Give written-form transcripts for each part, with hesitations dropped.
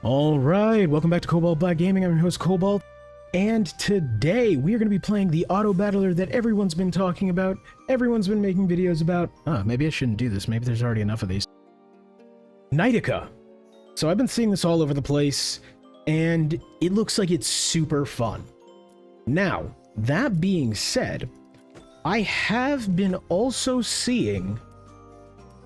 All right, welcome back to Cobalt Black Gaming. I'm your host Cobalt, and today we are going to be playing the auto battler that everyone's been talking about, everyone's been making videos about. Maybe I shouldn't do this. Maybe there's already enough of these. Knightica. So I've been seeing this all over the place, and it looks like it's super fun. Now, that being said, I have been also seeing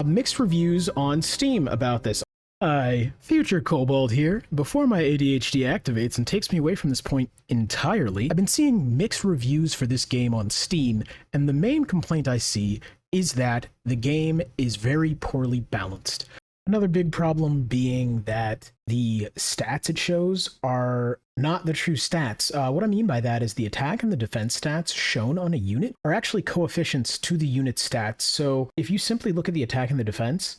mixed reviews on Steam about this. Hi, Future Cobalt here. Before my ADHD activates and takes me away from this point entirely, I've been seeing mixed reviews for this game on Steam, and the main complaint I see is that the game is very poorly balanced. Another big problem being that the stats it shows are not the true stats. What I mean by that is the attack and the defense stats shown on a unit are actually coefficients to the unit stats. So if you simply look at the attack and the defense,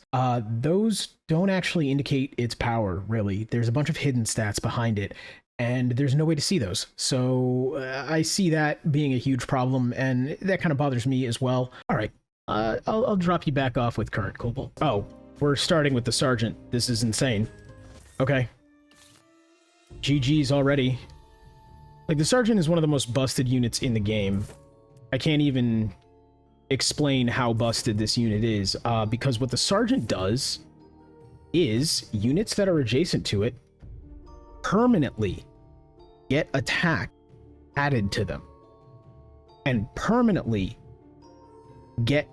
those don't actually indicate its power, really. There's a bunch of hidden stats behind it, and there's no way to see those. So I see that being a huge problem, and that kind of bothers me as well. All right, I'll drop you back off with current Cobalt. Oh. We're starting with the Sergeant. This is insane. Okay. GG's already. Like, the Sergeant is one of the most busted units in the game. I can't even explain how busted this unit is, because what the Sergeant does is units that are adjacent to it permanently get attack added to them and permanently get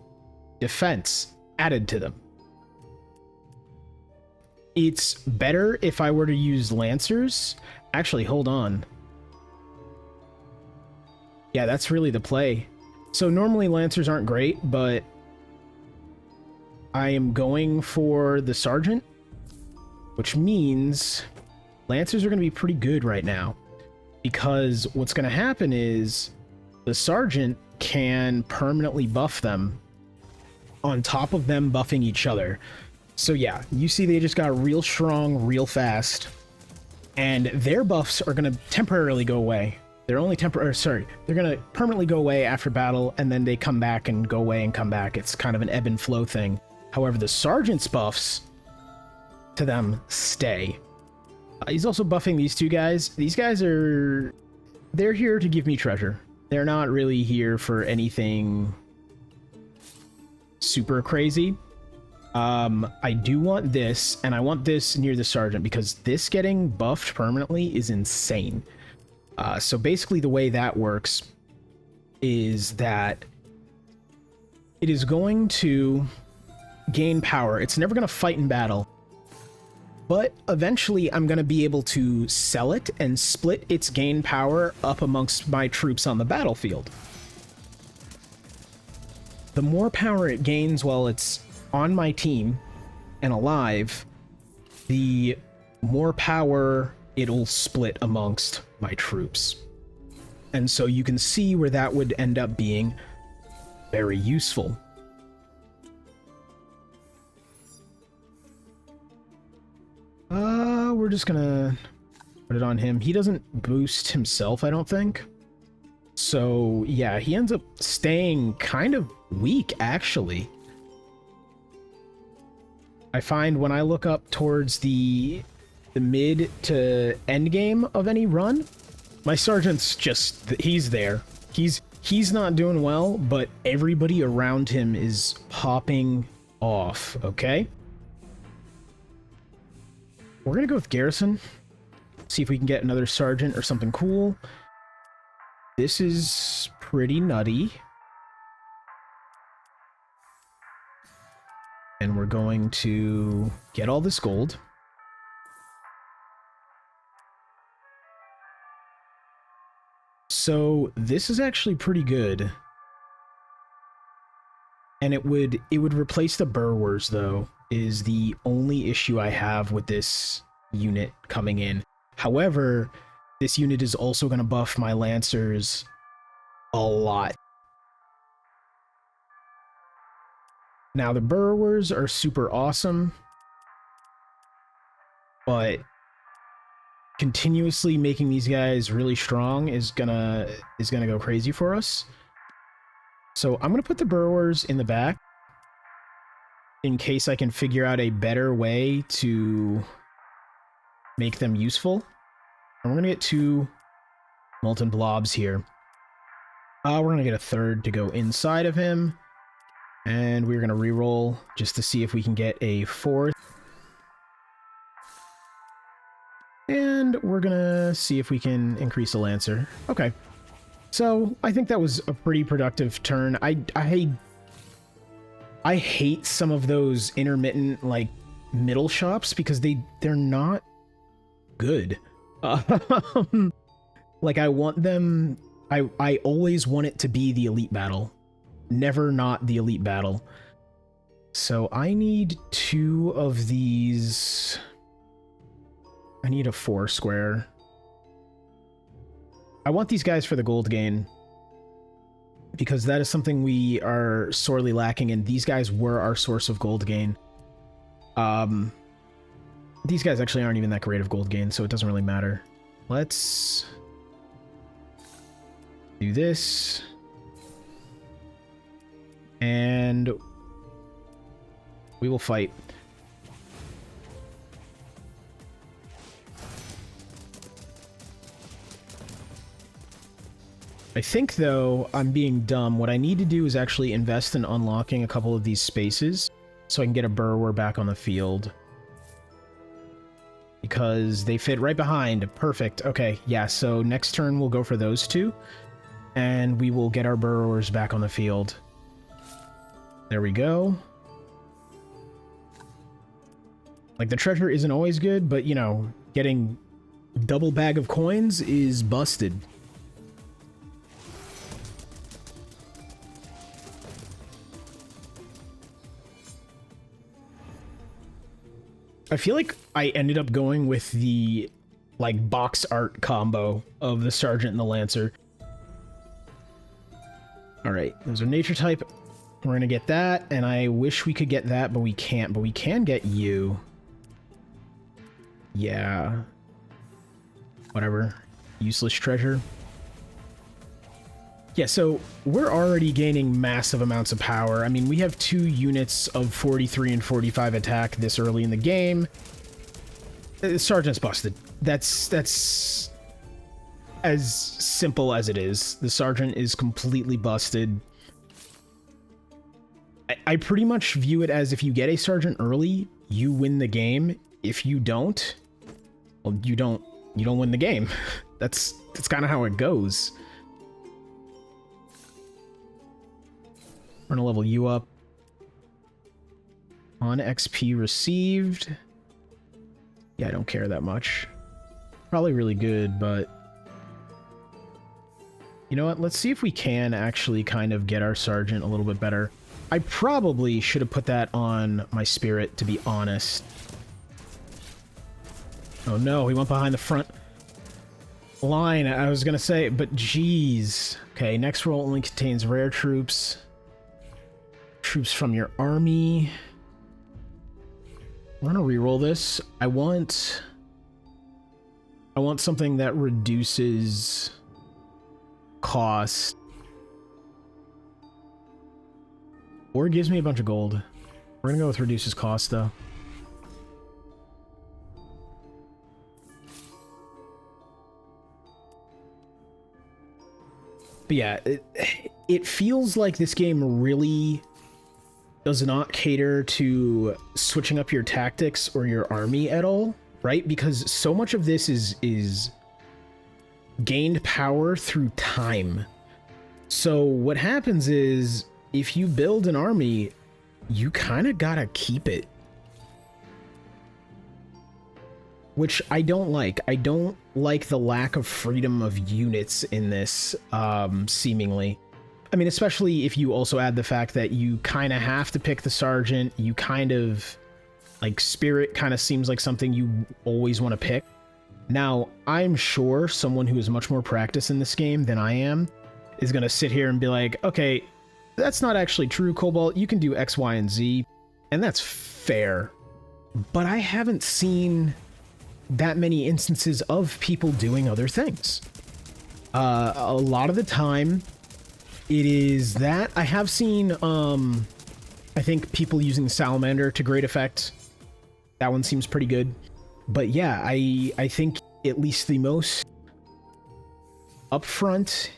defense added to them. It's better if I were to use Lancers. Actually, hold on. Yeah, that's really the play. So normally Lancers aren't great, but I am going for the Sergeant, which means Lancers are going to be pretty good right now, because what's going to happen is the Sergeant can permanently buff them on top of them buffing each other. So yeah, you see they just got real strong, real fast, and their buffs are going to temporarily go away. They're only they're going to permanently go away after battle, and then they come back and go away and come back. It's kind of an ebb and flow thing. However, the Sergeant's buffs to them stay. He's also buffing these two guys. These guys they're here to give me treasure. They're not really here for anything super crazy. I do want this, and I want this near the Sergeant, because this getting buffed permanently is insane. So basically the way that works is that it is going to gain power. It's never going to fight in battle, but eventually I'm going to be able to sell it and split its gain power up amongst my troops on the battlefield. The more power it gains while it's on my team and alive, the more power it'll split amongst my troops. And so you can see where that would end up being very useful. We're just gonna put it on him. He doesn't boost himself, I don't think. So yeah, he ends up staying kind of weak, actually. I find when I look up towards the mid to end game of any run, my Sergeant's just, he's there. He's not doing well, but everybody around him is popping off, okay? We're gonna go with Garrison. See if we can get another Sergeant or something cool. This is pretty nutty. And we're going to get all this gold. So this is actually pretty good. And it would replace the Burwers, though, is the only issue I have with this unit coming in. However, this unit is also going to buff my Lancers a lot. Now, the Burrowers are super awesome, but continuously making these guys really strong is gonna go crazy for us. So I'm gonna put the Burrowers in the back in case I can figure out a better way to make them useful. And we're gonna get 2 molten blobs here. We're gonna get a 3rd to go inside of him. And we're gonna reroll just to see if we can get a 4th. And we're gonna see if we can increase the Lancer. Okay. So I think that was a pretty productive turn. I hate some of those intermittent, like, middle shops because they're not good. Like, I want them... I always want it to be the elite battle. Never not the elite battle. So I need 2 of these... I need a 4 square. I want these guys for the gold gain, because that is something we are sorely lacking, and these guys were our source of gold gain. These guys actually aren't even that great of gold gain, so it doesn't really matter. Let's do this. And we will fight. I think, though, I'm being dumb. What I need to do is actually invest in unlocking a couple of these spaces so I can get a burrower back on the field. Because they fit right behind. Perfect. Okay, yeah, so next turn we'll go for those 2. And we will get our burrowers back on the field. There we go. Like, the treasure isn't always good, but, you know, getting double bag of coins is busted. I feel like I ended up going with the, like, box art combo of the Sergeant and the Lancer. Alright, those are nature type. We're gonna get that, and I wish we could get that, but we can't. But we can get you. Yeah. Whatever. Useless treasure. Yeah, so we're already gaining massive amounts of power. I mean, we have 2 units of 43 and 45 attack this early in the game. Sergeant's busted. That's as simple as it is. The Sergeant is completely busted. I pretty much view it as if you get a Sergeant early, you win the game. If you don't, well, you don't win the game. That's kind of how it goes. We're gonna level you up. On XP received. Yeah, I don't care that much. Probably really good, but... You know what? Let's see if we can actually kind of get our Sergeant a little bit better. I probably should have put that on my Spirit, to be honest. Oh no, he went behind the front line, I was gonna say, but geez. Okay, next roll only contains rare troops. Troops from your army. I'm gonna reroll this. I want something that reduces cost. Or gives me a bunch of gold. We're gonna go with reduces cost, though. But yeah, it feels like this game really does not cater to switching up your tactics or your army at all, right? Because so much of this is gained power through time. So what happens is, if you build an army, you kind of gotta keep it. Which I don't like. I don't like the lack of freedom of units in this, seemingly. I mean, especially if you also add the fact that you kind of have to pick the Sergeant, you kind of, like, Spirit kind of seems like something you always want to pick. Now, I'm sure someone who is much more practiced in this game than I am is going to sit here and be like, okay, that's not actually true, Cobalt. You can do X, Y, and Z, and that's fair. But I haven't seen that many instances of people doing other things. A lot of the time, it is that. I have seen, I think, people using Salamander to great effect. That one seems pretty good. But yeah, I think at least the most upfront,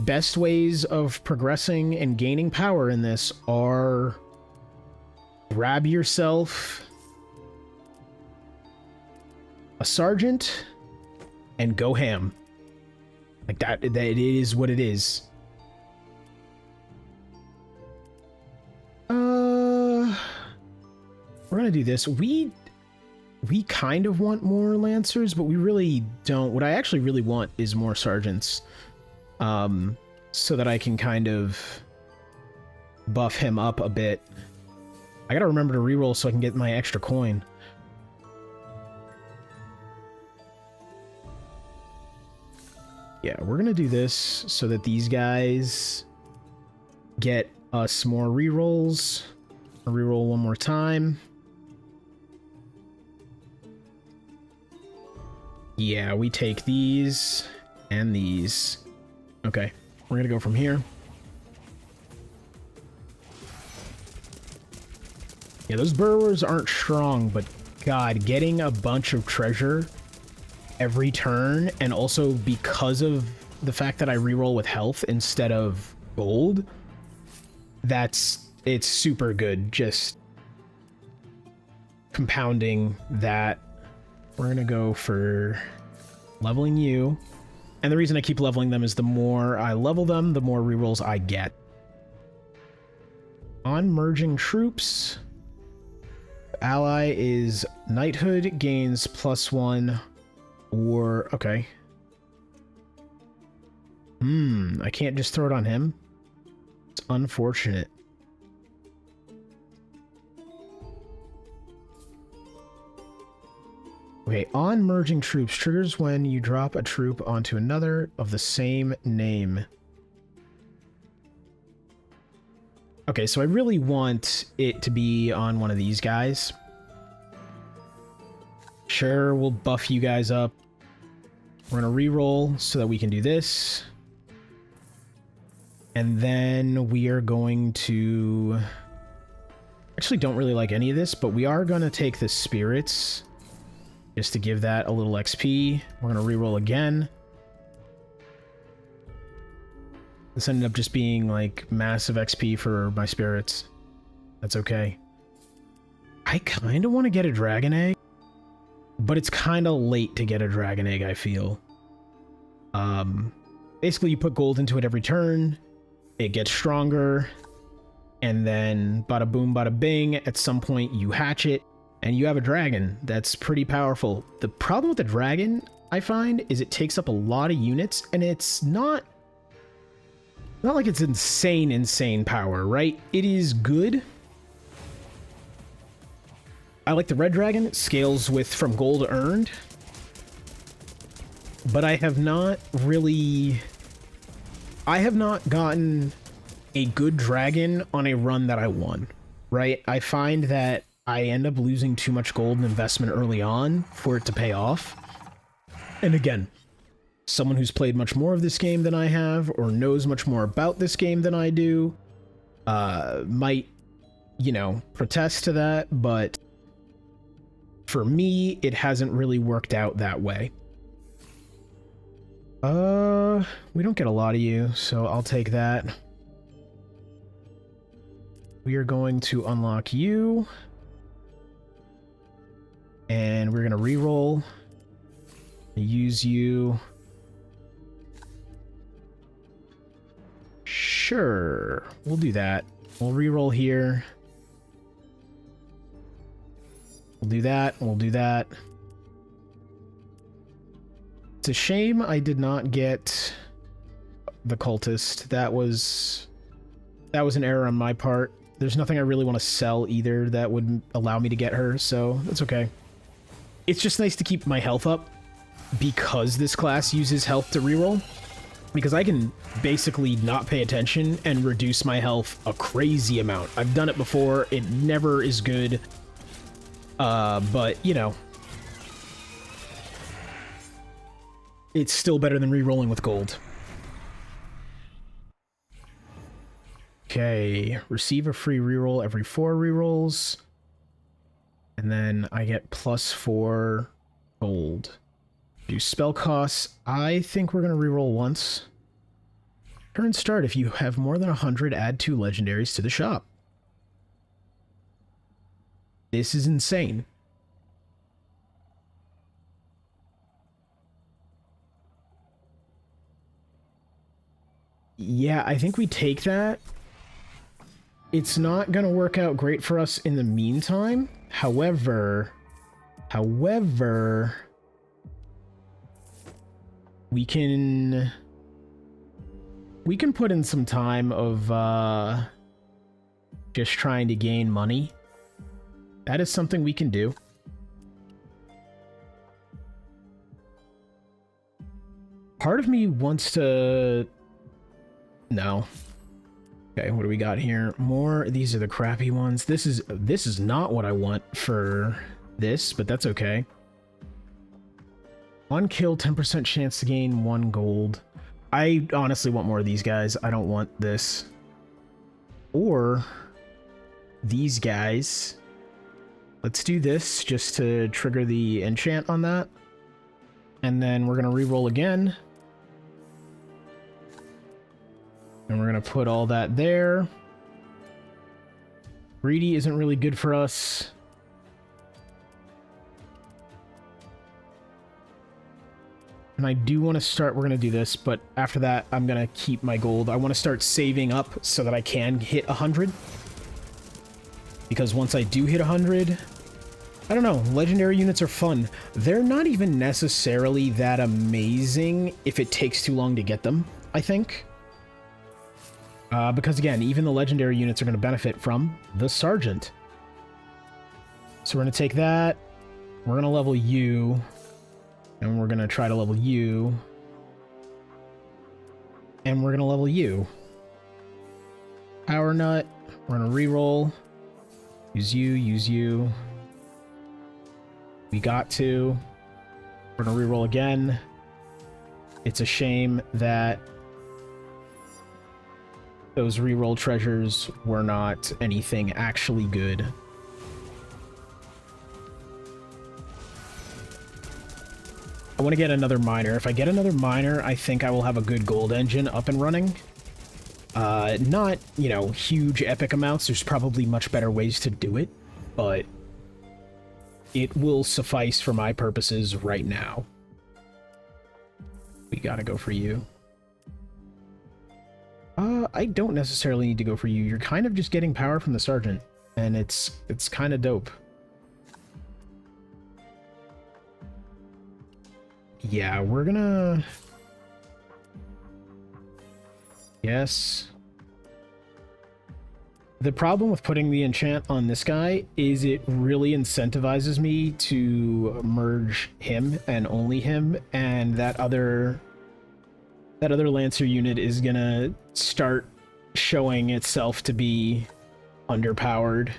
best ways of progressing and gaining power in this are grab yourself a sergeant and go ham. Like that it is what it is. We're gonna do this. We kind of want more lancers, but we really don't. What I actually really want is more sergeants. So that I can kind of buff him up a bit. I gotta remember to reroll so I can get my extra coin. Yeah, we're gonna do this so that these guys get us more rerolls. I'll reroll one more time. Yeah, we take these and these. Okay, we're gonna go from here. Yeah, those burrowers aren't strong, but God, getting a bunch of treasure every turn, and also because of the fact that I reroll with health instead of gold, it's super good. Just compounding that. We're gonna go for leveling you. And the reason I keep leveling them is the more I level them, the more rerolls I get. On merging troops, ally is knighthood, gains +1, or okay. I can't just throw it on him. It's unfortunate. Okay, on merging troops, triggers when you drop a troop onto another of the same name. Okay, so I really want it to be on one of these guys. Sure, we'll buff you guys up. We're gonna reroll so that we can do this. And then we are going to... Actually don't really like any of this, but we are gonna take the spirits just to give that a little XP. We're gonna reroll again. This ended up just being like massive XP for my spirits. That's okay. I kind of want to get a dragon egg, but it's kind of late to get a dragon egg, I feel. Basically you put gold into it every turn, it gets stronger, and then bada boom, bada bing, at some point you hatch it, and you have a dragon that's pretty powerful. The problem with the dragon, I find, is it takes up a lot of units, and it's not like it's insane power, right? It is good. I like the red dragon. It scales with from gold earned. But I have not gotten a good dragon on a run that I won, right? I find that I end up losing too much gold and investment early on for it to pay off. And again, someone who's played much more of this game than I have, or knows much more about this game than I do, might, you know, protest to that, but for me, it hasn't really worked out that way. We don't get a lot of you, so I'll take that. We are going to unlock you. And we're gonna reroll. Use you. Sure, we'll do that. We'll reroll here. We'll do that, we'll do that. It's a shame I did not get the cultist. That was an error on my part. There's nothing I really want to sell either that would allow me to get her, so that's okay. It's just nice to keep my health up because this class uses health to reroll. Because I can basically not pay attention and reduce my health a crazy amount. I've done it before, it never is good. But, you know, it's still better than re-rolling with gold. Okay, receive a free reroll every 4 rerolls. And then I get +4 gold. Do spell costs. I think we're going to reroll once. Turn start. If you have more than 100, add 2 legendaries to the shop. This is insane. Yeah, I think we take that. It's not going to work out great for us in the meantime. However, we can put in some time of just trying to gain money. That is something we can do. Part of me wants to... No. Okay, what do we got here? More. These are the crappy ones. This is not what I want for this, but that's okay. 1 kill, 10% chance to gain 1 gold. I honestly want more of these guys. I don't want this. Or these guys. Let's do this just to trigger the enchant on that. And then we're going to reroll again. And we're going to put all that there. Greedy isn't really good for us. And I do want to start, we're going to do this, but after that, I'm going to keep my gold. I want to start saving up so that I can hit 100. Because once I do hit 100, I don't know, legendary units are fun. They're not even necessarily that amazing if it takes too long to get them, I think. Because again, even the legendary units are going to benefit from the Sergeant. So we're going to take that, we're going to level you, and we're going to try to level you, and we're going to level you. Power Nut, we're going to reroll, use you. We got to. We're going to reroll again. It's a shame that those reroll treasures were not anything actually good. I want to get another miner. If I get another miner, I think I will have a good gold engine up and running. Not, you know, huge epic amounts. There's probably much better ways to do it, but it will suffice for my purposes right now. We gotta go for you. I don't necessarily need to go for you. You're kind of just getting power from the Sergeant, and it's kind of dope. Yeah, we're gonna... Yes. The problem with putting the enchant on this guy is it really incentivizes me to merge him and only him, and that other Lancer unit is gonna start showing itself to be underpowered.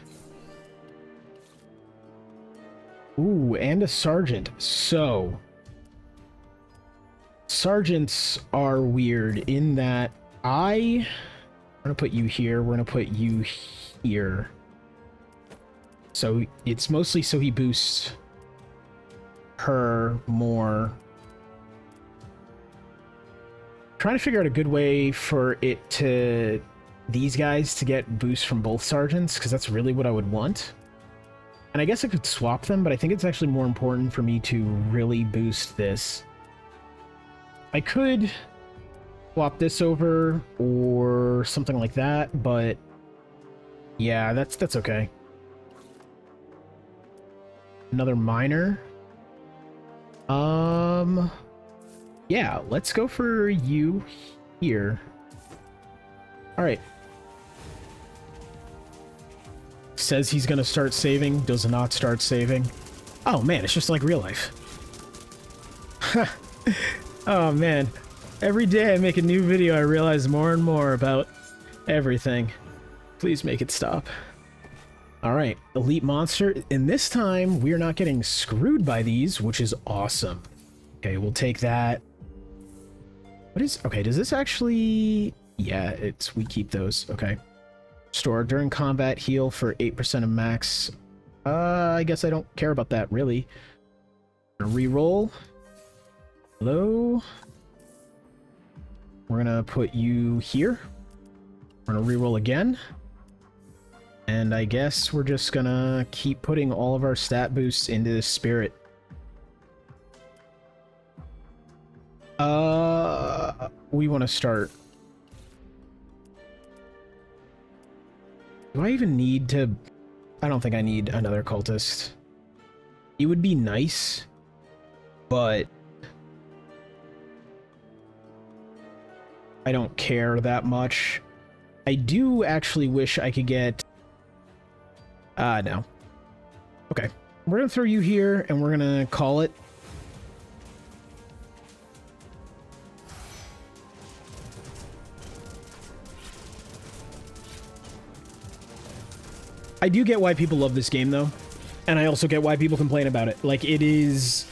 Ooh, and a Sergeant. So, Sergeants are weird in that we're gonna put you here, we're gonna put you here. So it's mostly so he boosts her more. Trying to figure out a good way for these guys to get boosts from both Sergeants, because that's really what I would want. And I guess I could swap them, but I think it's actually more important for me to really boost this. I could swap this over or something like that, but yeah, that's okay. Another miner. Yeah, let's go for you here. All right. Says he's gonna start saving, does not start saving. Oh man, it's just like real life. Oh man, every day I make a new video, I realize more and more about everything. Please make it stop. All right, elite monster, and this time we're not getting screwed by these, which is awesome. Okay, we'll take that. What is, okay, does this actually, yeah, we keep those, okay. Store during combat, heal for 8% of max I guess I don't care about that, really. Gonna reroll. Hello? We're gonna put you here. We're gonna reroll again. And I guess we're just gonna keep putting all of our stat boosts into this spirit. We want to start. Do I even need to... I don't think I need another cultist. It would be nice, but I don't care that much. I do actually wish I could get... no. Okay. We're gonna throw you here, and we're gonna call it. I do get why people love this game, though. And I also get why people complain about it. Like, it is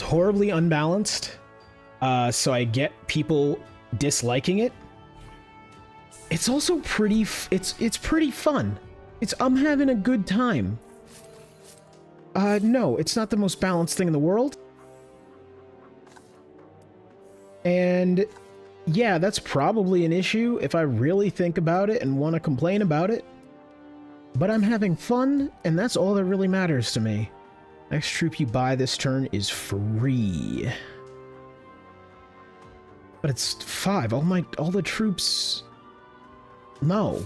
horribly unbalanced. So I get people disliking it. It's also pretty, it's pretty fun. I'm having a good time. No, it's not the most balanced thing in the world. And yeah, that's probably an issue if I really think about it and want to complain about it. But I'm having fun, and that's all that really matters to me. Next troop you buy this turn is free. But it's 5. All the troops... No.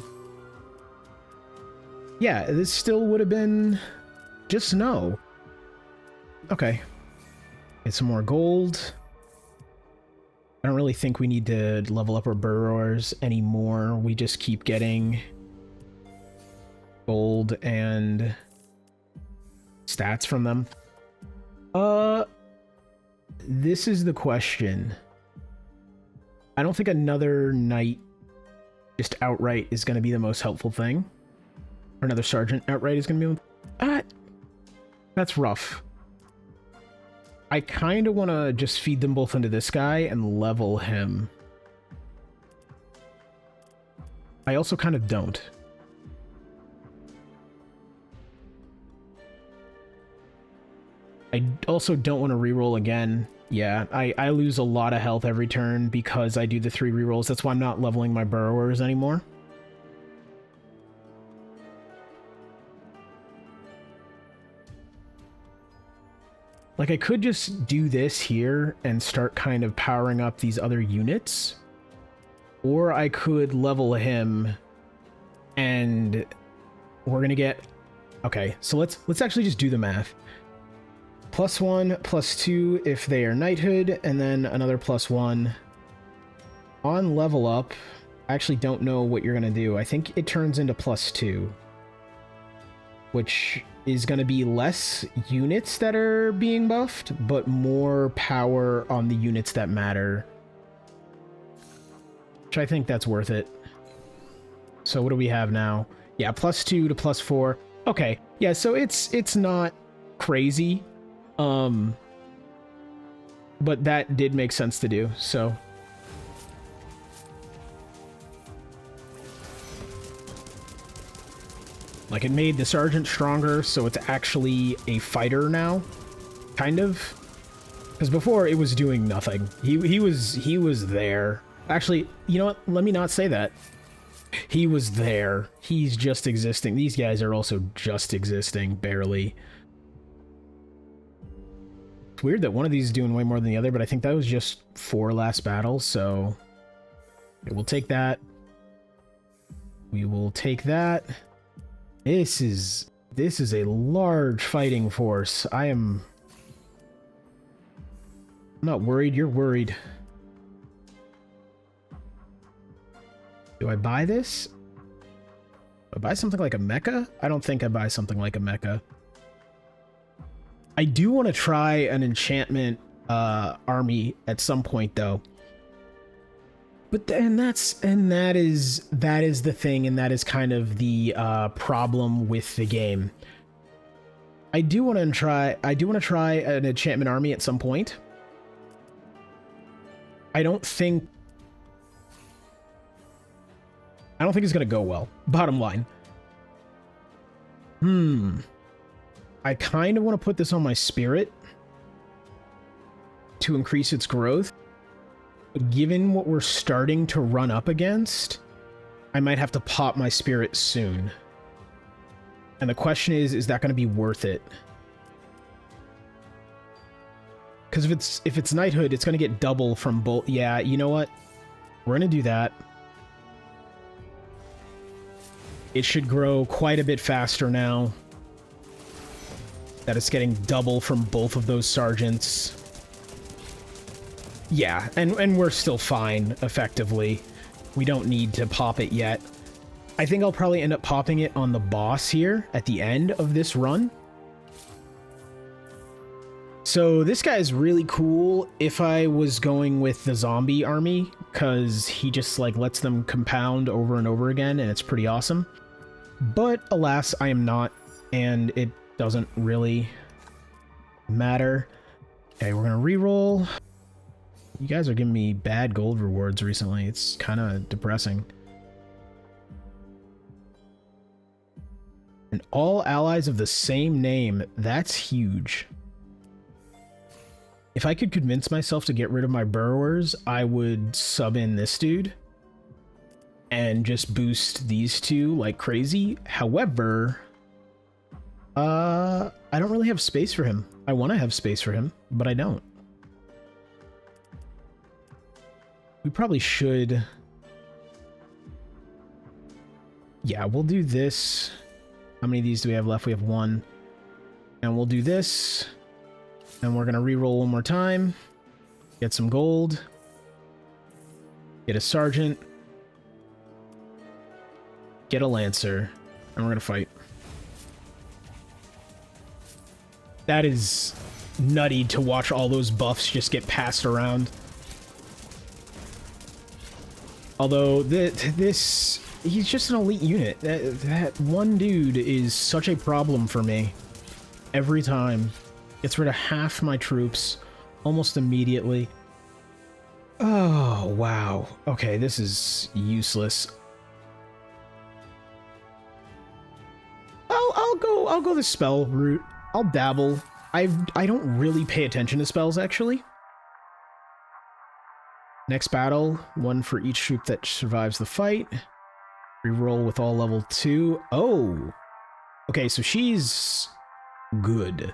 Yeah, this still would have been... Just no. Okay. Get some more gold. I don't really think we need to level up our burrowers anymore. We just keep getting... gold and stats from them. This is the question. I don't think another knight just outright is going to be the most helpful thing. Or another sergeant outright is going to be... that's rough. I kind of want to just feed them both into this guy and level him. I also kind of don't. I also don't want to reroll again. Yeah, I lose a lot of health every turn because I do the 3 rerolls. That's why I'm not leveling my burrowers anymore. Like, I could just do this here and start kind of powering up these other units. Or I could level him and we're gonna get... Okay, so let's actually just do the math. +1, +2 if they are knighthood, and then another +1. On level up, I actually don't know what you're going to do. I think it turns into +2, which is going to be less units that are being buffed, but more power on the units that matter. Which I think that's worth it. So what do we have now? Yeah, +2 to +4. Okay, yeah, so it's not crazy. But that did make sense to do, so. Like, it made the sergeant stronger, so it's actually a fighter now, kind of. Because before, it was doing nothing. He was there. Actually, you know what? Let me not say that. He was there. He's just existing. These guys are also just existing, barely. It's weird that one of these is doing way more than the other, but I think that was just 4 last battles, so... Okay, we'll take that. We will take that. This is a large fighting force. I'm not worried, you're worried. Do I buy this? Do I buy something like a mecha? I don't think I buy something like a mecha. I do want to try an enchantment army at some point, though. But then that is the thing, and that is kind of the problem with the game. I do want to try an enchantment army at some point. I don't think it's gonna go well. Bottom line. I kind of want to put this on my spirit to increase its growth. But given what we're starting to run up against, I might have to pop my spirit soon. And the question is that going to be worth it? Because if it's knighthood, it's going to get double from both. Yeah, you know what? We're going to do that. It should grow quite a bit faster now that it's getting double from both of those sergeants. Yeah, and we're still fine, effectively. We don't need to pop it yet. I think I'll probably end up popping it on the boss here at the end of this run. So this guy is really cool if I was going with the zombie army, because he just like lets them compound over and over again, and it's pretty awesome. But alas, I am not, and it doesn't really matter. Okay, we're gonna reroll. You guys are giving me bad gold rewards recently. It's kind of depressing. And all allies of the same name. That's huge. If I could convince myself to get rid of my burrowers, I would sub in this dude and just boost these two like crazy. However, I don't really have space for him. I want to have space for him, but I don't. We probably should. Yeah, we'll do this. How many of these do we have left? We have one. And we'll do this. And we're going to reroll one more time. Get some gold. Get a sergeant. Get a lancer. And we're going to fight. That is nutty to watch all those buffs just get passed around. Although, he's just an elite unit. That one dude is such a problem for me. Every time. Gets rid of half my troops almost immediately. Oh, wow. Okay, this is useless. I'll go the spell route. I'll dabble. I don't really pay attention to spells, actually. Next battle, one for each troop that survives the fight. Reroll with all level 2. Oh! Okay, so she's good.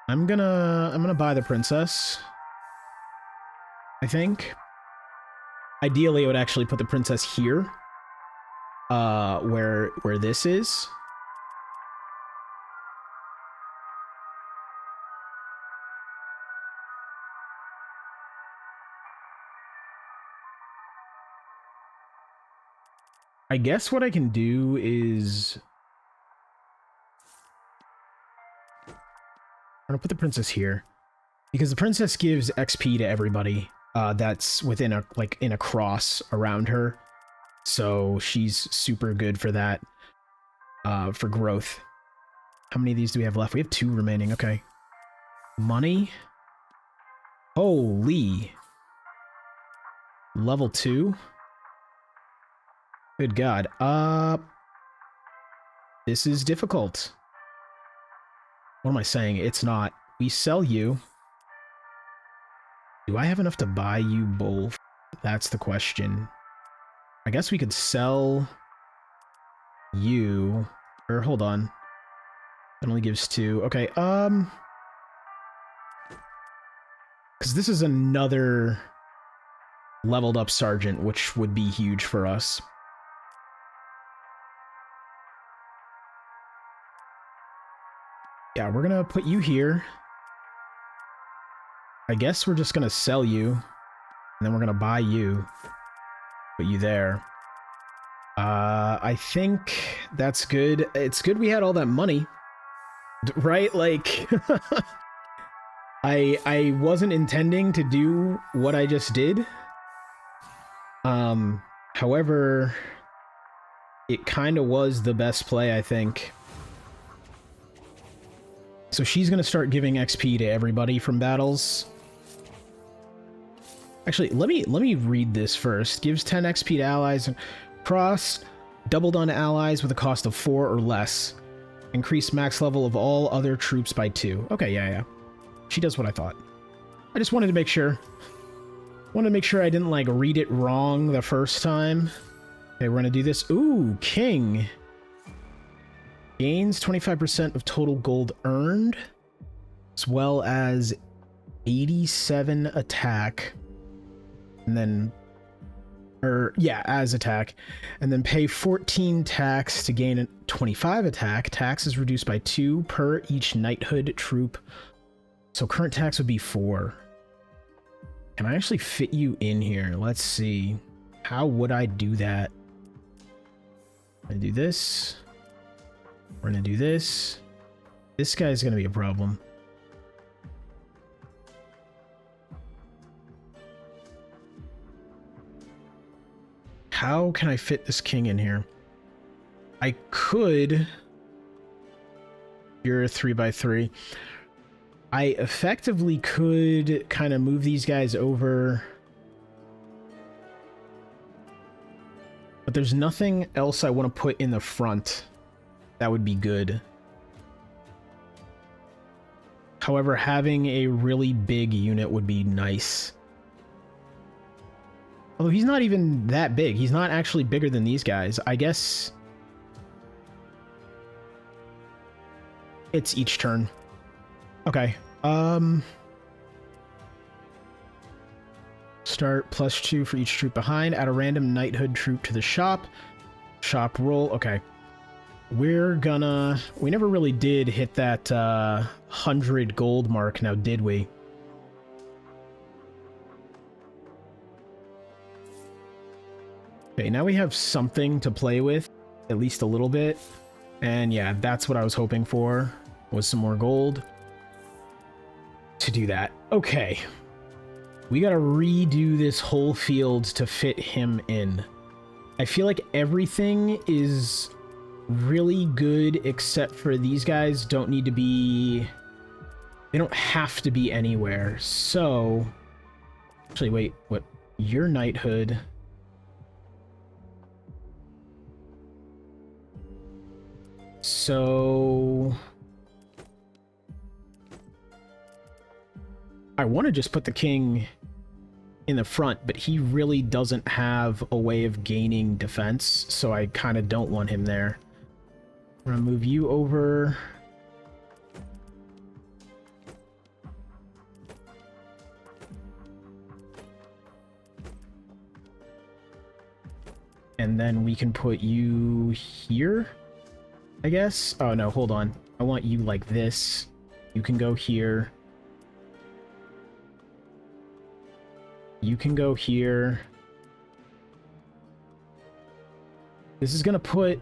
I'm gonna buy the princess. I think. Ideally, I would actually put the princess here. Where this is. I guess what I can do is I'm gonna put the princess here because the princess gives XP to everybody that's within a in a cross around her, so she's super good for that for growth. How many of these do we have left? We have 2 remaining. Okay, money. Holy, level 2. Good God. This is difficult. What am I saying? It's not. We sell you. Do I have enough to buy you both? That's the question. I guess we could sell you. Or hold on. That only gives 2. Okay, because this is another leveled up sergeant, which would be huge for us. Yeah, we're gonna put you here. I guess we're just gonna sell you, and then we're gonna buy you. Put you there. I think that's good. It's good we had all that money, right? Like, I wasn't intending to do what I just did. However, it kind of was the best play, I think. So she's going to start giving XP to everybody from battles. Actually, let me read this first. Gives 10 XP to allies and cross Doubled on allies with a cost of 4 or less. Increase max level of all other troops by 2. Okay, yeah. She does what I thought. I just wanted to make sure. Wanted to make sure I didn't, like, read it wrong the first time. Okay, we're gonna do this. Ooh, king. Gains 25% of total gold earned, as well as 87 attack. And then... as attack. And then pay 14 tax to gain 25 attack. Tax is reduced by 2 per each knighthood troop. So current tax would be 4. Can I actually fit you in here? Let's see. How would I do that? I'm gonna do this. We're gonna do this. This guy's gonna be a problem. How can I fit this king in here? I could... You're a 3x3. I effectively could kind of move these guys over. But there's nothing else I want to put in the front that would be good. However, having a really big unit would be nice. Although he's not even that big. He's not actually bigger than these guys. I guess... It's each turn. Okay. Start +2 for each troop behind. Add a random knighthood troop to the shop. Shop roll. Okay. We're gonna... We never really did hit that 100 gold mark now, did we? Okay, now we have something to play with, at least a little bit. And yeah, that's what I was hoping for, was some more gold to do that. Okay. We gotta redo this whole field to fit him in. I feel like everything is really good except for these guys don't need to be... They don't have to be anywhere. So... Actually, wait, what? Your knighthood... So... I want to just put the king in the front, but he really doesn't have a way of gaining defense, so I kind of don't want him there. I'm going to move you over. And then we can put you here, I guess. Oh no, hold on. I want you like this. You can go here. You can go here. This is gonna put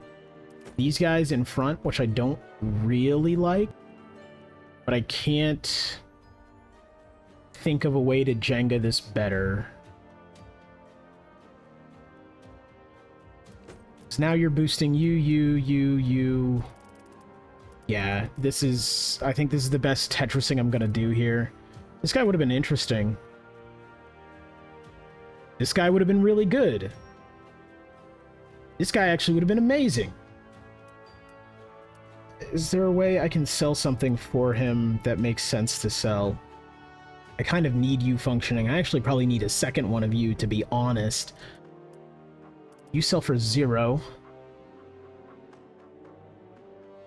these guys in front, which I don't really like. But I can't think of a way to Jenga this better. So now you're boosting you. Yeah, this is... I think this is the best Tetrising I'm gonna do here. This guy would have been interesting. This guy would have been really good. This guy actually would have been amazing. Is there a way I can sell something for him that makes sense to sell? I kind of need you functioning. I actually probably need a second one of you, to be honest. You sell for 0.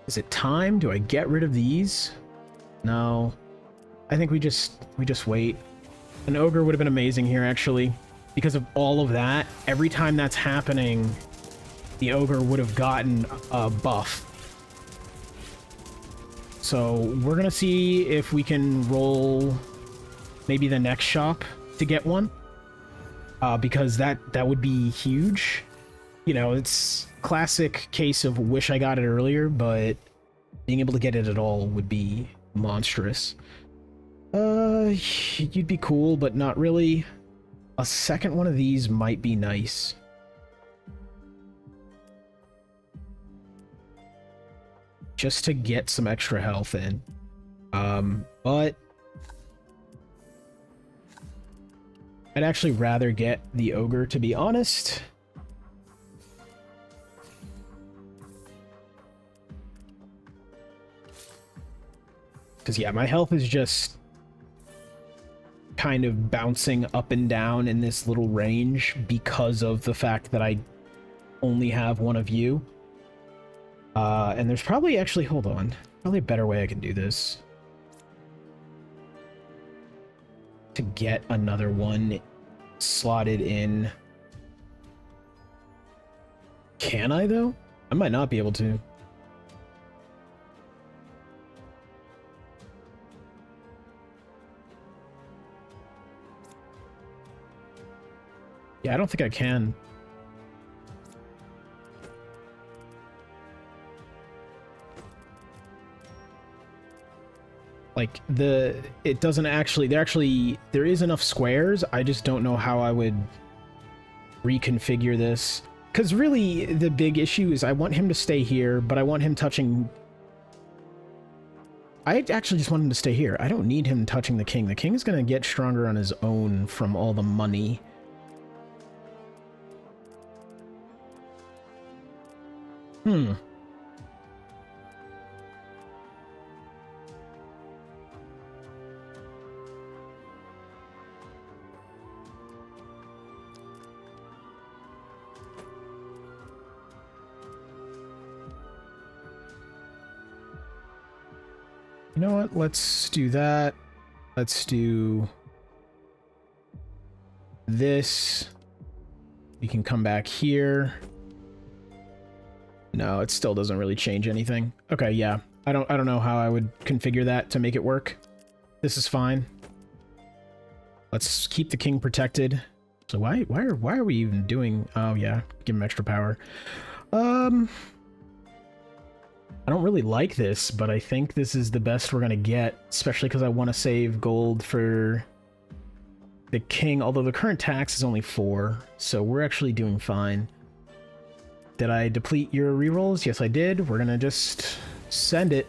Is it time? Do I get rid of these? No. I think we just wait. An ogre would have been amazing here, actually. Because of all of that, every time that's happening, the ogre would have gotten a buff. So we're gonna see if we can roll maybe the next shop to get one. Because that would be huge. You know, it's classic case of wish I got it earlier, but being able to get it at all would be monstrous. You'd be cool, but not really. A second one of these might be nice. Just to get some extra health in. But I'd actually rather get the ogre, to be honest. Because, yeah, my health is just kind of bouncing up and down in this little range because of the fact that I only have one of you. And there's probably actually, hold on, probably a better way I can do this. To get another one slotted in. Can I, though? I might not be able to. Yeah, I don't think I can. Like, it doesn't actually, there is enough squares, I just don't know how I would reconfigure this. Because really, the big issue is I want him to stay here, but I want him touching... I actually just want him to stay here. I don't need him touching the king. The king is going to get stronger on his own from all the money. Hmm. You know what? Let's do that. Let's do this. We can come back here. No, it still doesn't really change anything. Okay, yeah. I don't know how I would configure that to make it work. This is fine. Let's keep the king protected. So why are we even doing... Oh, yeah. Give him extra power. I don't really like this, but I think this is the best we're gonna get, especially because I want to save gold for the king, although the current tax is only 4, so we're actually doing fine. Did I deplete your rerolls? Yes, I did. We're gonna just send it.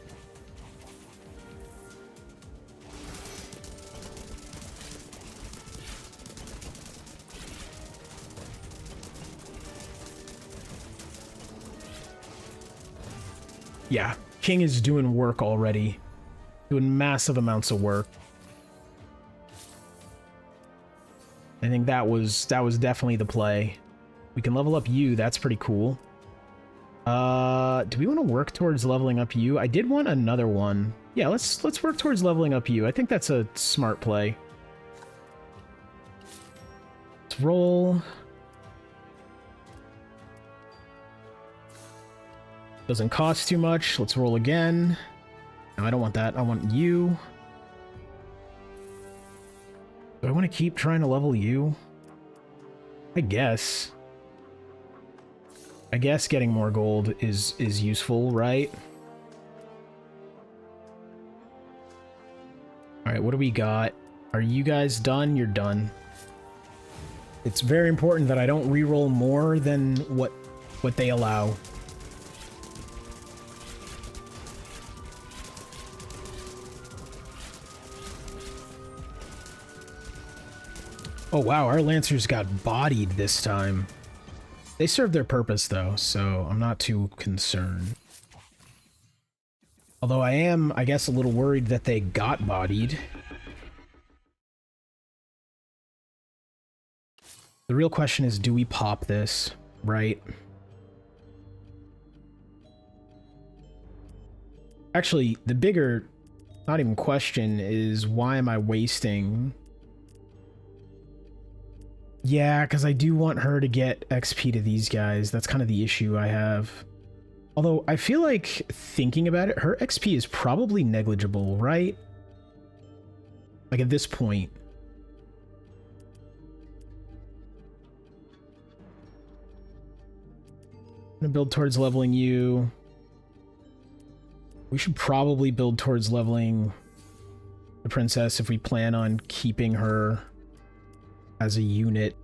Yeah, king is doing work already. Doing massive amounts of work. I think that was definitely the play. We can level up you, that's pretty cool. Do we want to work towards leveling up you? I did want another one. Yeah, let's work towards leveling up you. I think that's a smart play. Let's roll. Doesn't cost too much. Let's roll again. No, I don't want that. I want you. Do I want to keep trying to level you? I guess. I guess getting more gold is useful, right? Alright, what do we got? Are you guys done? You're done. It's very important that I don't reroll more than what they allow. Oh wow, our Lancers got bodied this time. They served their purpose though, so I'm not too concerned. Although I am, I guess, a little worried that they got bodied. The real question is, do we pop this, right? Actually, the bigger, not even question, is why am I wasting... Yeah, because I do want her to get XP to these guys. That's kind of the issue I have. Although, I feel like, thinking about it, her XP is probably negligible, right? Like, at this point. I'm gonna build towards leveling you. We should probably build towards leveling the princess if we plan on keeping her as a unit.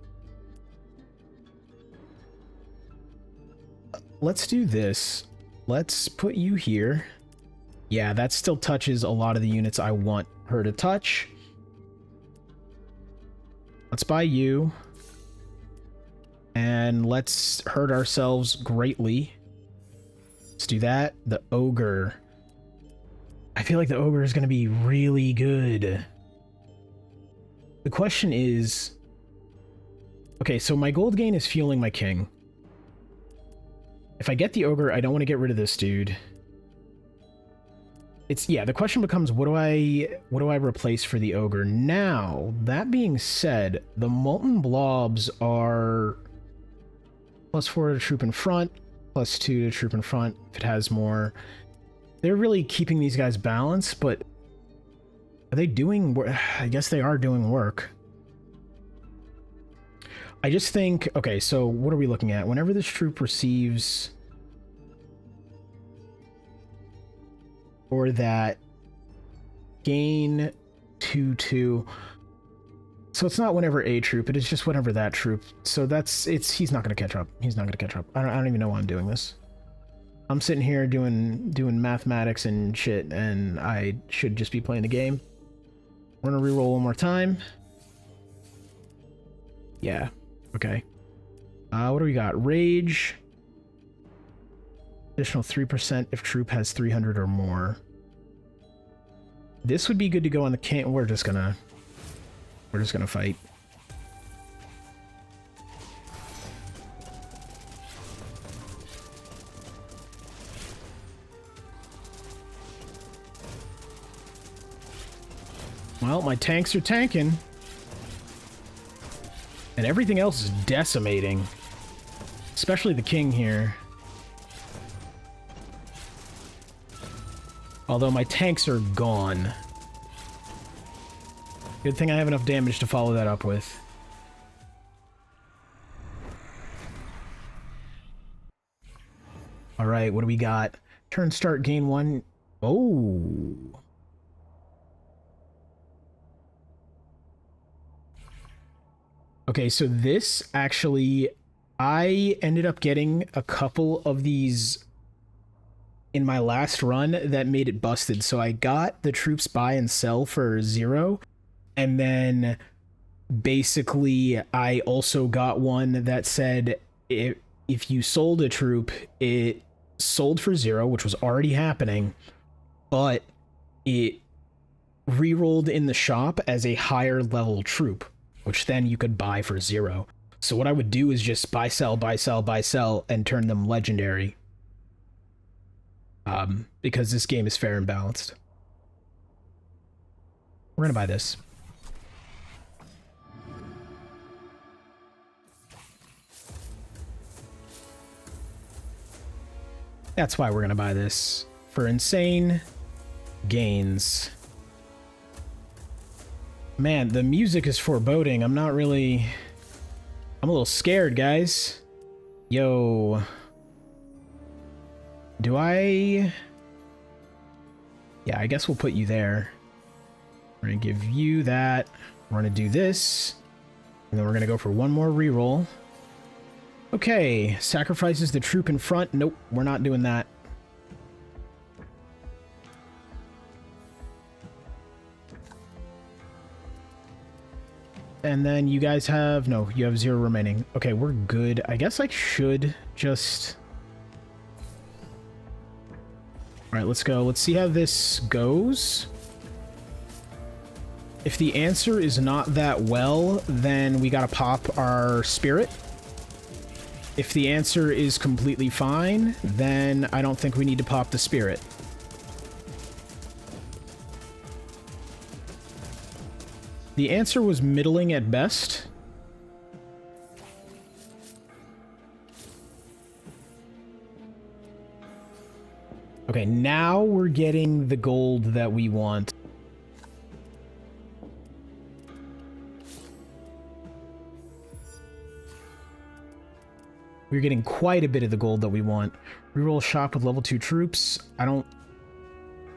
Let's do this. Let's put you here. Yeah, that still touches a lot of the units I want her to touch. Let's buy you. And let's hurt ourselves greatly. Let's do that. The ogre. I feel like the ogre is going to be really good. The question is... Okay, so my gold gain is fueling my king. If I get the ogre, I don't want to get rid of this dude. Yeah, the question becomes, what do I replace for the ogre? Now, that being said, the molten blobs are +4 to troop in front, +2 to troop in front if it has more. They're really keeping these guys balanced, but are they doing work? I guess they are doing work. I just think, okay, so what are we looking at? Whenever this troop receives... or that gain 2/2. So it's not whenever a troop, it is just whenever that troop. So he's not going to catch up. He's not going to catch up. I don't even know why I'm doing this. I'm sitting here doing mathematics and shit, and I should just be playing the game. We're going to reroll one more time. Yeah. Okay. What do we got? Rage. Additional 3% if troop has 300 or more. This would be good to go on the can. We're just gonna fight. Well, my tanks are tanking. And everything else is decimating. Especially the king here. Although my tanks are gone. Good thing I have enough damage to follow that up with. Alright, what do we got? Turn start, gain 1. Oh. Okay, so this actually... I ended up getting a couple of these... in my last run that made it busted. So I got the troops buy and sell for 0. And then basically I also got one that said if you sold a troop, it sold for 0, which was already happening, but it re-rolled in the shop as a higher level troop, which then you could buy for 0. So what I would do is just buy, sell, buy, sell, buy, sell, and turn them legendary. Because this game is fair and balanced. We're gonna buy this. That's why we're gonna buy this. For insane gains. Man, the music is foreboding. I'm not really... I'm a little scared, guys. Yo... Do I... Yeah, I guess we'll put you there. We're gonna give you that. We're gonna do this. And then we're gonna go for one more reroll. Okay, sacrifices the troop in front. Nope, we're not doing that. And then you guys have... No, you have 0 remaining. Okay, we're good. I guess I should just... Alright, let's go. Let's see how this goes. If the answer is not that well, then we gotta pop our spirit. If the answer is completely fine, then I don't think we need to pop the spirit. The answer was middling at best. Okay, now we're getting the gold that we want. We're getting quite a bit of the gold that we want. Reroll shop with level 2 troops. I don't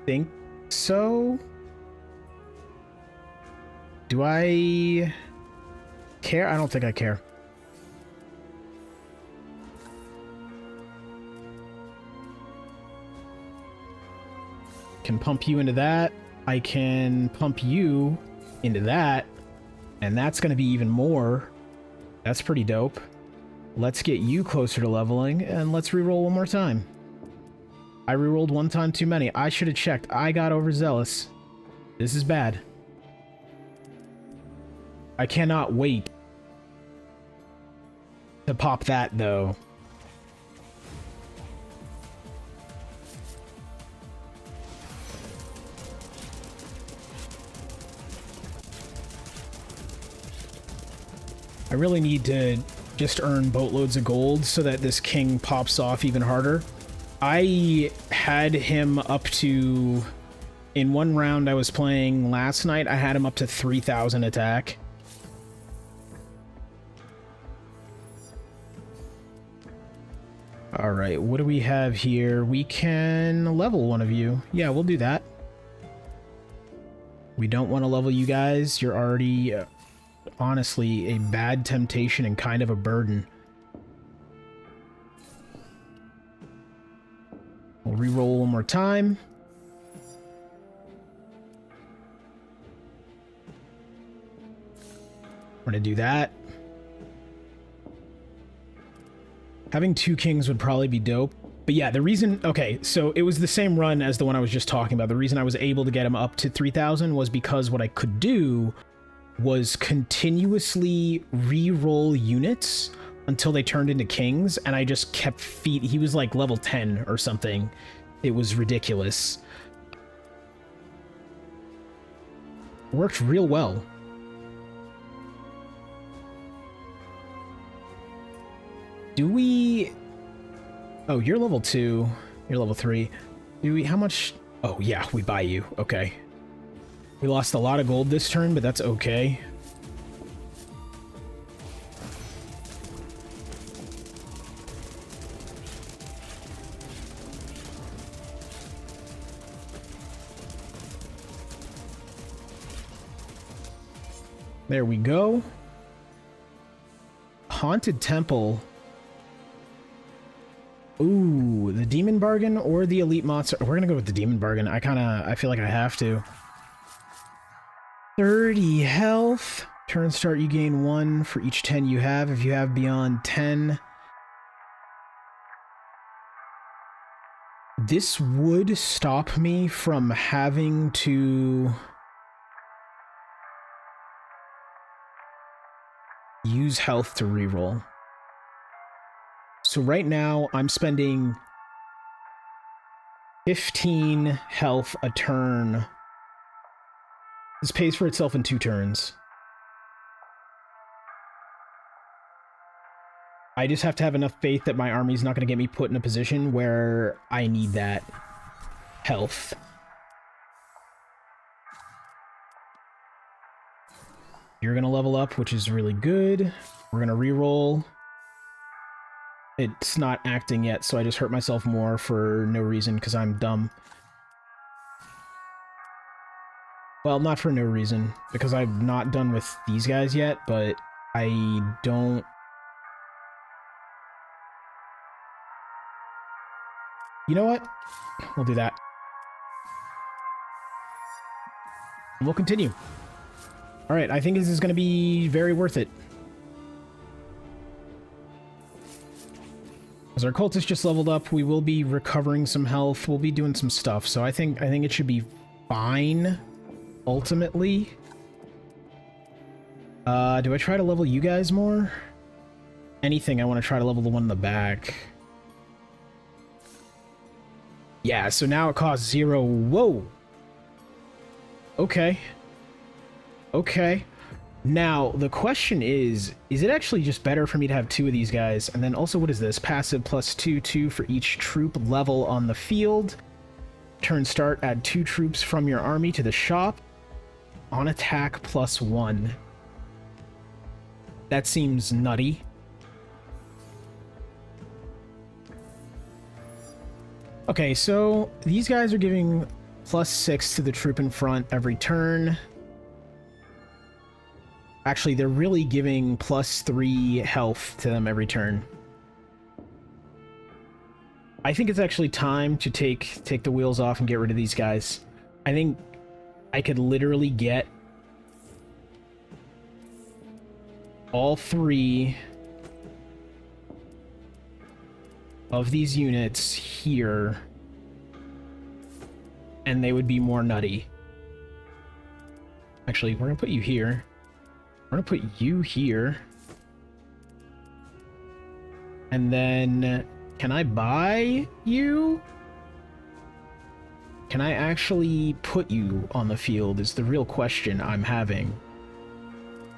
think so. Do I care? I don't think I care. Can pump you into that. I can pump you into that. And that's going to be even more. That's pretty dope. Let's get you closer to leveling, and let's reroll one more time. I rerolled one time too many. I should have checked. I got overzealous. This is bad. I cannot wait to pop that, though. I really need to just earn boatloads of gold so that this king pops off even harder. I had him up to... In one round I was playing last night, I had him up to 3,000 attack. Alright, what do we have here? We can level one of you. Yeah, we'll do that. We don't want to level you guys. You're already... honestly, a bad temptation and kind of a burden. We'll re-roll one more time. We're gonna do that. Having two kings would probably be dope. But yeah, the reason... Okay, so it was the same run as the one I was just talking about. The reason I was able to get him up to 3,000 was because what I could do was continuously re-roll units until they turned into kings, and I just kept feed. He was like level 10 or something. It was ridiculous. Worked real well. Do we... Oh, you're level 2. You're level 3. Do we... How much... Oh, yeah, we buy you. Okay. We lost a lot of gold this turn, but that's okay. There we go. Haunted Temple. Ooh, the Demon Bargain or the Elite Monster. We're gonna go with the Demon Bargain. I feel like I have to. 30 health. Turn start, you gain 1 for each 10 you have. If you have beyond 10. This would stop me from having to use health to reroll. So right now, I'm spending 15 health a turn. This pays for itself in 2 turns. I just have to have enough faith that my army's not going to get me put in a position where I need that health. You're going to level up, which is really good. We're going to reroll. It's not acting yet, so I just hurt myself more for no reason because I'm dumb. Well, not for no reason, because I'm not done with these guys yet, but I don't... You know what? We'll do that. We'll continue. Alright, I think this is going to be very worth it. As our cultist just leveled up, we will be recovering some health. We'll be doing some stuff, so I think it should be fine. Ultimately. Do I try to level you guys more? Anything, I want to try to level the one in the back. Yeah, so now it costs 0. Whoa! Okay. Okay. Now, the question is it actually just better for me to have 2 of these guys? And then also, what is this? Passive plus 2/2 for each troop level on the field. Turn start, add 2 troops from your army to the shop. On attack plus 1. That seems nutty. Okay, so these guys are giving plus 6 to the troop in front every turn. Actually, they're really giving plus 3 health to them every turn. I think it's actually time to take the wheels off and get rid of these guys. I think I could literally get all 3 of these units here and they would be more nutty. Actually, we're gonna put you here. We're gonna put you here. And then, can I buy you? Can I actually put you on the field is the real question I'm having.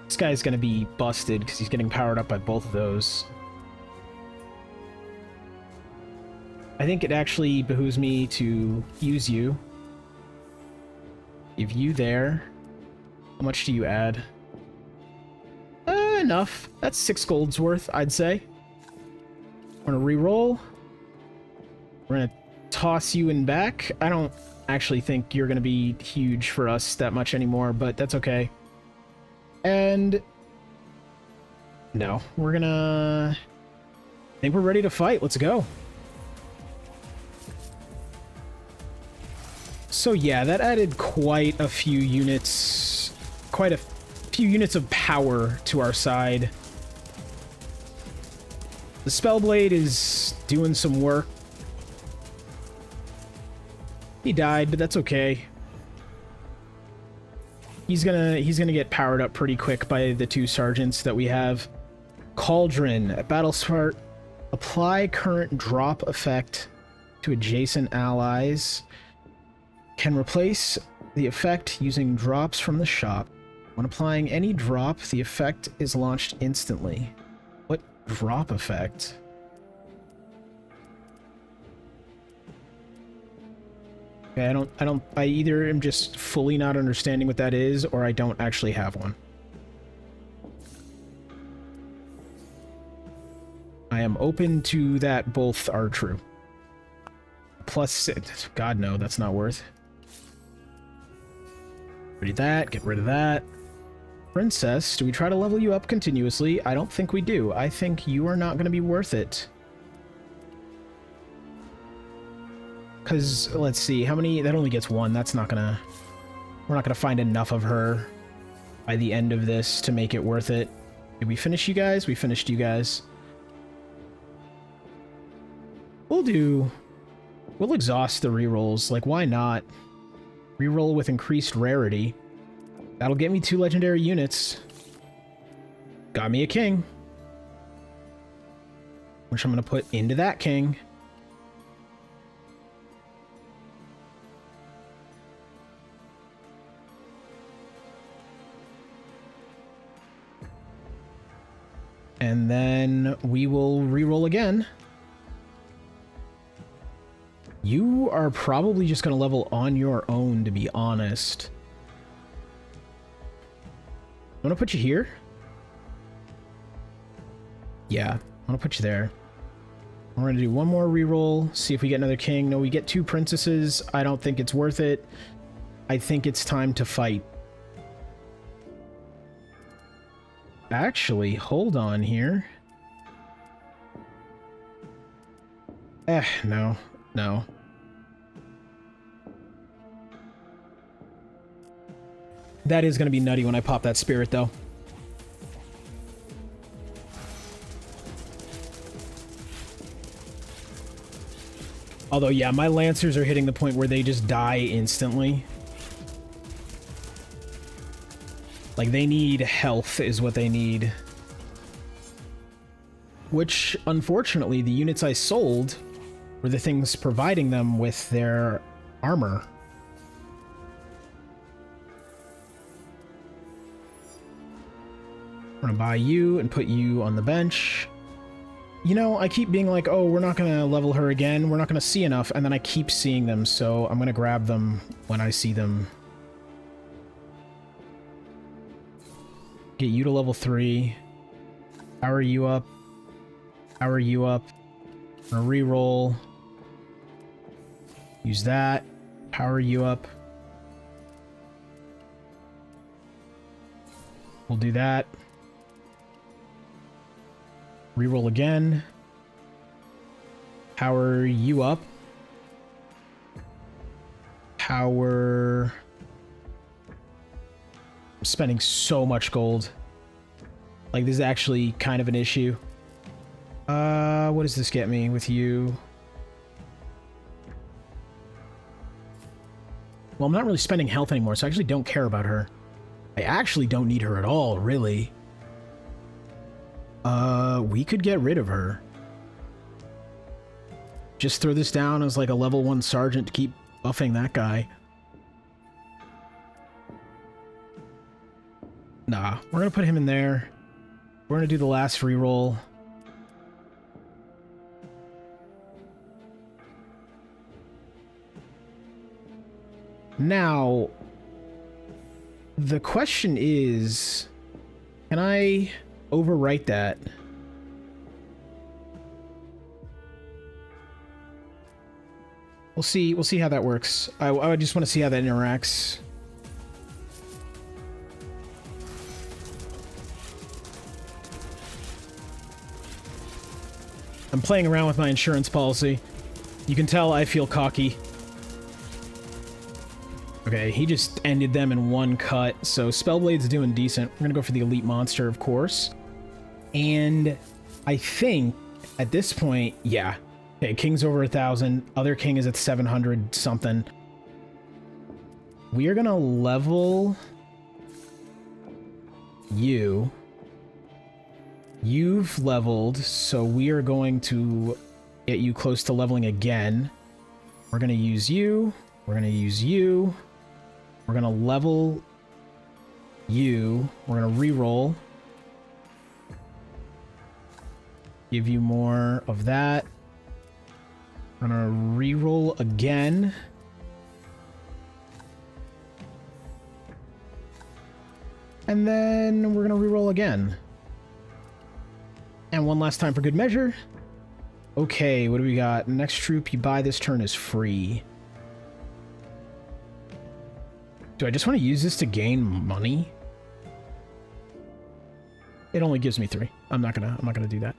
This guy's gonna be busted because he's getting powered up by both of those. I think it actually behooves me to use you. Give you there. How much do you add? Enough. That's 6 gold's worth, I'd say. We're gonna re-roll. We're gonna toss you in back. I don't actually think you're gonna be huge for us that much anymore, but that's okay. And no, we're gonna... I think we're ready to fight. Let's go. So yeah, that added quite a few units of power to our side. The Spellblade is doing some work. He died, but that's okay. He's gonna get powered up pretty quick by the 2 sergeants that we have. Cauldron. At battle start, apply current drop effect to adjacent allies. Can replace the effect using drops from the shop. When applying any drop, the effect is launched instantly. What drop effect? Okay, I either am just fully not understanding what that is, or I don't actually have one. I am open to that both are true. Plus, God no, that's not worth. Rid of that, get rid of that. Princess, do we try to level you up continuously? I don't think we do. I think you are not going to be worth it. Because, let's see, how many... That only gets 1. That's not gonna... We're not gonna find enough of her by the end of this to make it worth it. Did we finish you guys? We finished you guys. We'll exhaust the rerolls. Like, why not? Reroll with increased rarity. That'll get me 2 legendary units. Got me a king. Which I'm gonna put into that king. And then we will reroll again. You are probably just going to level on your own, to be honest. I'm going to put you here. Yeah, I'm going to put you there. We're going to do one more reroll, see if we get another king. No, we get 2 princesses. I don't think it's worth it. I think it's time to fight. Actually, hold on here. No. No. That is going to be nutty when I pop that spirit, though. Although, yeah, my Lancers are hitting the point where they just die instantly. Like, they need health is what they need. Which, unfortunately, the units I sold were the things providing them with their armor. I'm gonna buy you and put you on the bench. You know, I keep being like, oh, we're not gonna level her again, we're not gonna see enough, and then I keep seeing them, so I'm gonna grab them when I see them. Get you to level 3. Power you up. Power you up. I'm gonna reroll. Use that. Power you up. We'll do that. Reroll again. Power you up. Power... I'm spending so much gold. Like, this is actually kind of an issue. What does this get me with you? Well, I'm not really spending health anymore, so I actually don't care about her. I actually don't need her at all, really. We could get rid of her. Just throw this down as like a level 1 sergeant to keep buffing that guy. Nah, we're gonna put him in there. We're gonna do the last reroll. Now, the question is, can I overwrite that? We'll see how that works. I just want to see how that interacts. I'm playing around with my insurance policy. You can tell I feel cocky. Okay, he just ended them in one cut, so Spellblade's doing decent. We're gonna go for the elite monster, of course. And I think, at this point, yeah. Okay, King's over 1,000. Other King is at 700 something. We are gonna level you. You've leveled, so we are going to get you close to leveling again. We're gonna use you. We're gonna use you. We're gonna level you. We're gonna reroll. Give you more of that. We're gonna reroll again. And then we're gonna reroll again. And one last time for good measure. Okay, what do we got? Next troop you buy this turn is free. Do I just want to use this to gain money? It only gives me 3. I'm not gonna do that.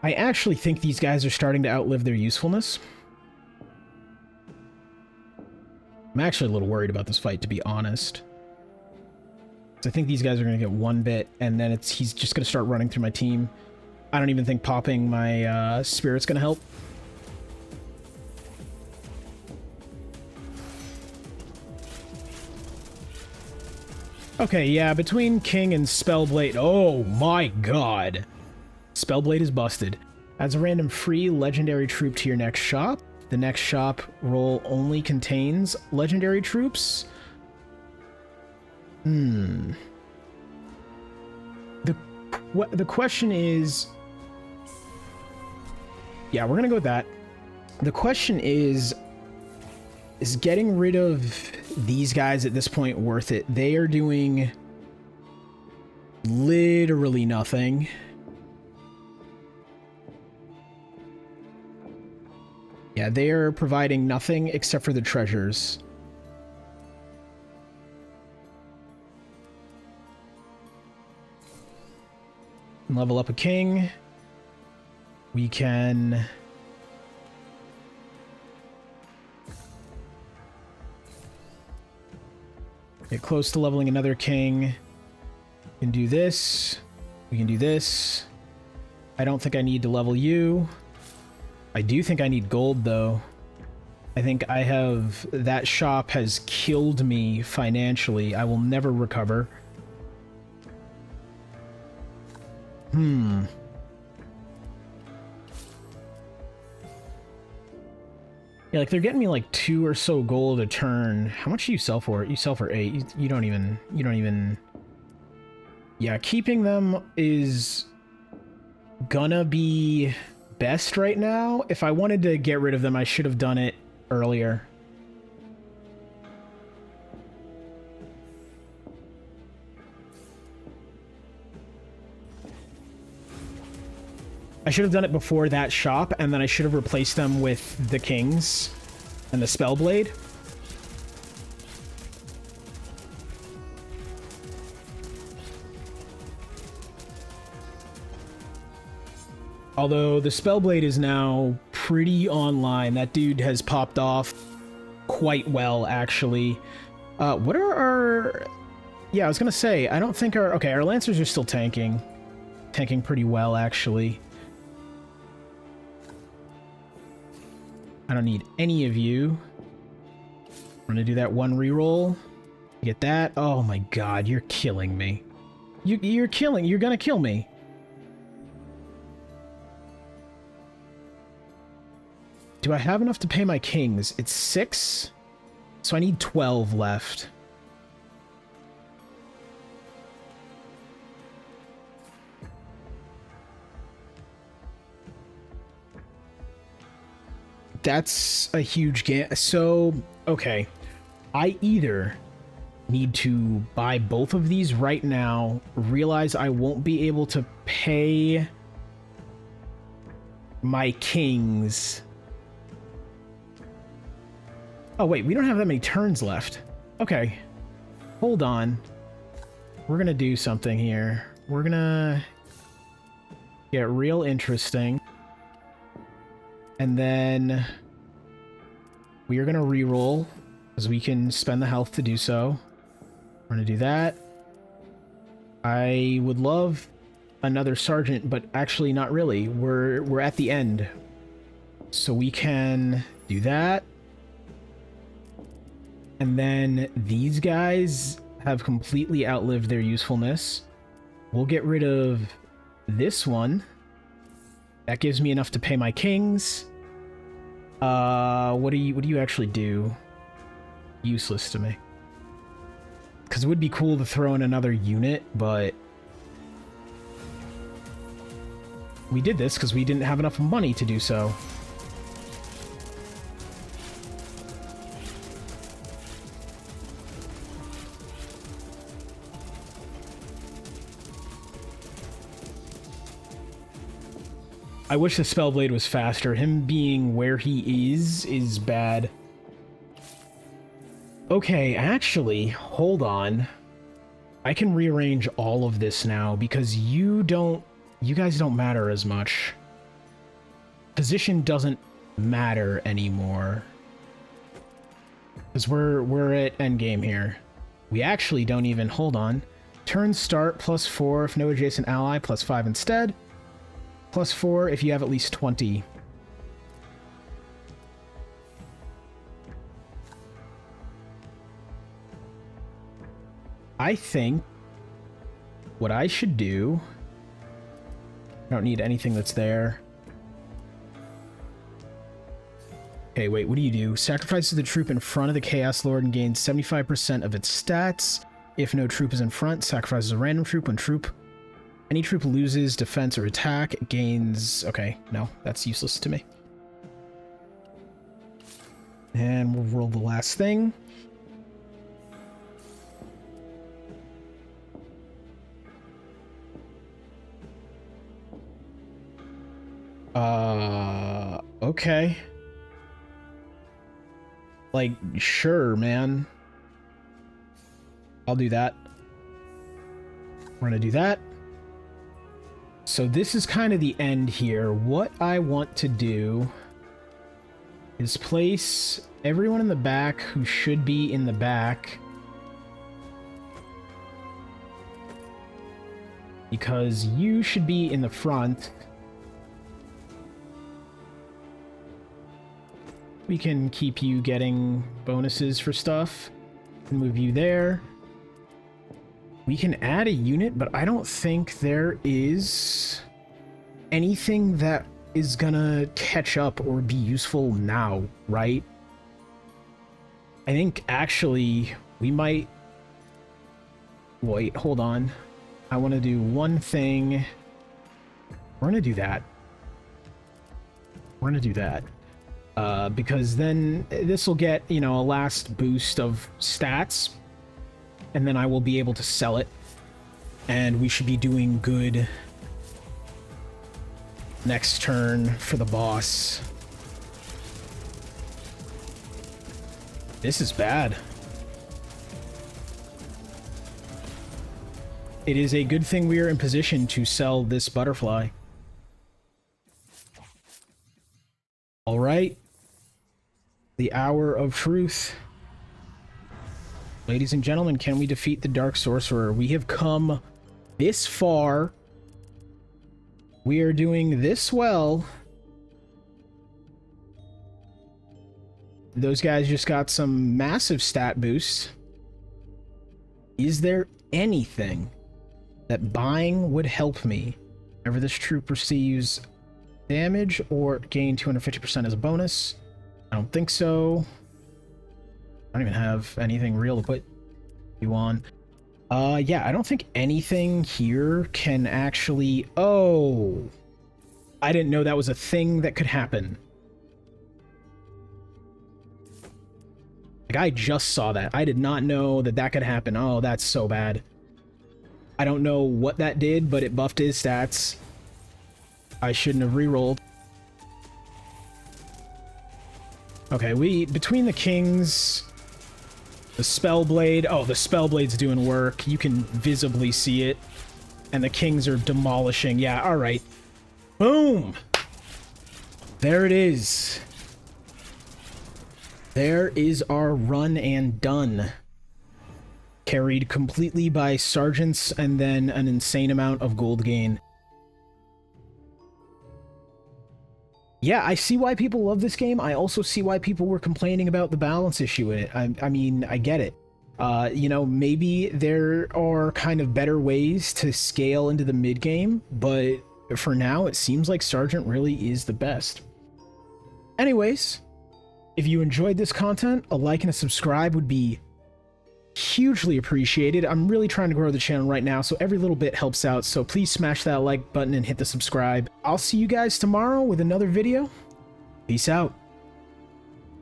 I actually think these guys are starting to outlive their usefulness. I'm actually a little worried about this fight, to be honest. I think these guys are going to get 1 bit, and then he's just going to start running through my team. I don't even think popping my spirit's going to help. Okay, yeah, between King and Spellblade... Oh my god! Spellblade is busted. Adds a random free legendary troop to your next shop. The next shop roll only contains legendary troops. The question is... Yeah, we're gonna go with that. The question is getting rid of these guys at this point worth it? They are doing literally nothing. Yeah, they are providing nothing except for the treasures. Level up a king. We can... get close to leveling another king. We can do this. We can do this. I don't think I need to level you. I do think I need gold, though. I think I have... That shop has killed me financially. I will never recover. Yeah, like, they're getting me, like, 2 or so gold a turn. How much do you sell for it? You sell for 8. You don't even... Yeah, keeping them is gonna be best right now. If I wanted to get rid of them, I should have done it earlier. I should have done it before that shop, and then I should have replaced them with the kings and the Spellblade. Although the Spellblade is now pretty online. That dude has popped off quite well, actually. What are our... Yeah, I was gonna say, I don't think our... Okay, our Lancers are still tanking. Tanking pretty well, actually. I don't need any of you. I'm gonna do that one reroll. Get that. Oh my god, you're killing me. You're gonna kill me. Do I have enough to pay my kings? It's 6, so I need 12 left. That's a huge game. So, okay. I either need to buy both of these right now, realize I won't be able to pay my kings. Oh, wait, we don't have that many turns left. Okay. Hold on. We're gonna do something here. We're gonna get real interesting. And then we are gonna reroll, because we can spend the health to do so. We're gonna do that. I would love another sergeant, but actually not really. We're at the end. So we can do that. And then these guys have completely outlived their usefulness. We'll get rid of this one. That gives me enough to pay my kings. What do you actually do? Useless to me. Because it would be cool to throw in another unit, but we did this because we didn't have enough money to do so. I wish the Spellblade was faster. Him being where he is bad. Okay, actually, hold on. I can rearrange all of this now because you guys don't matter as much. Position doesn't matter anymore. Because we're at endgame here. We actually don't even, hold on. Turn start +4 if no adjacent ally, +5 instead. +4 if you have at least 20. I think what I should do... I don't need anything that's there. Okay, wait, what do? Sacrifices the troop in front of the Chaos Lord and gains 75% of its stats. If no troop is in front, sacrifices a random troop. When any troop loses defense or attack, it gains... Okay, no, that's useless to me. And we'll roll the last thing. Okay. Like, sure, man. I'll do that. We're gonna do that. So this is kind of the end here. What I want to do is place everyone in the back who should be in the back. Because you should be in the front. We can keep you getting bonuses for stuff and move you there. We can add a unit, but I don't think there is anything that is gonna catch up or be useful now, right? I think actually we might... Wait, hold on. I want to do one thing. We're gonna do that. We're gonna do that. Because then this will get, you know, a last boost of stats, and then I will be able to sell it, and we should be doing good next turn for the boss. This is bad. It is a good thing we are in position to sell this butterfly. All right. The hour of truth. Ladies and gentlemen, can we defeat the Dark Sorcerer? We have come this far. We are doing this well. those guys just got some massive stat boosts. Is there anything that buying would help me? Whenever this troop receives damage or gain 250% as a bonus. I don't think so. I don't even have anything real to put you on. Yeah, I don't think anything here can actually... Oh! I didn't know that was a thing that could happen. Like, I just saw that. I did not know that that could happen. Oh, that's so bad. I don't know what that did, but it buffed his stats. I shouldn't have re-rolled. Okay, between the kings, the Spellblade... Oh, the Spellblade's doing work. You can visibly see it. And the kings are demolishing. Yeah, alright. Boom! There it is. There is our run and done. Carried completely by sergeants and then an insane amount of gold gain. Yeah, I see why people love this game. I also see why people were complaining about the balance issue in it. I mean, I get it. You know, maybe there are kind of better ways to scale into the mid-game, but for now, it seems like Sergeant really is the best. Anyways, if you enjoyed this content, a like and a subscribe would be hugely appreciated. I'm really trying to grow the channel right now, so every little bit helps out, so please smash that like button and hit the subscribe. I'll see you guys tomorrow with another video. Peace out.